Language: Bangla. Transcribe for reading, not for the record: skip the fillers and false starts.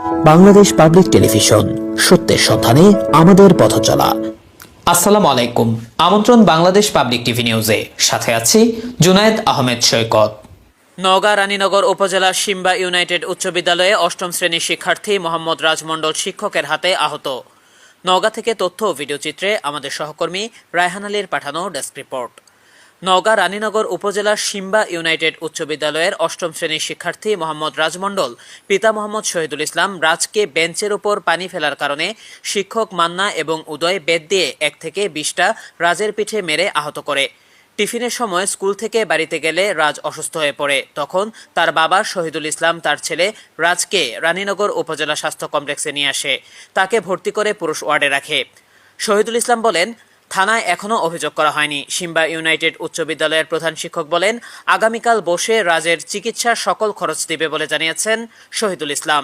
বাংলাদেশ পাবলিক টেলিভিশন, সত্যের সন্ধানে আমাদের পথচলা। আসসালামু আলাইকুম। আমন্ত্রণ বাংলাদেশ পাবলিক টিভি নিউজে, সাথে আছি জুনায়েদ আহমেদ সৈকত। নওগাঁ রানীনগর উপজেলার সিম্বা ইউনাইটেড উচ্চ বিদ্যালয়ে অষ্টম শ্রেণীর শিক্ষার্থী মোহাম্মদ রাজমণ্ডল শিক্ষকের হাতে আহত। নওগাঁ থেকে তথ্য ও ভিডিওচিত্রে আমাদের সহকর্মী রায়হান আলীর পাঠানো ডেস্ক রিপোর্ট। নওগাঁ রানীনগর উপজেলার সিম্বা ইউনাইটেড উচ্চ বিদ্যালয়ের অষ্টম শ্রেণীর শিক্ষার্থী মোহাম্মদ রাজমণ্ডল পিতা মোহাম্মদ শহীদুল ইসলাম রাজকে বেঞ্চের উপর পানি ফেলার কারণে শিক্ষক মান্না এবং উদয় বেত দিয়ে 1 থেকে 20টা রাজের পিঠে মেরে আহত করে। টিফিনের সময় স্কুল থেকে বাড়িতে গেলে রাজ অসুস্থ হয়ে পড়ে। তখন তার বাবা শহীদুল ইসলাম তার ছেলে রাজকে রানীনগর উপজেলা স্বাস্থ্য কমপ্লেক্সে নিয়ে আসে। তাকে ভর্তি করে পুরুষ ওয়ার্ডে রাখে। শহীদুল ইসলাম বলেন, থানায় এখনও অভিযোগ করা হয়নি। সিম্বা ইউনাইটেড উচ্চ বিদ্যালয়ের প্রধান শিক্ষক বলেন, আগামীকাল বসে রাজের চিকিৎসার সকল খরচ দিবে বলে জানিয়েছেন শহীদুল ইসলাম।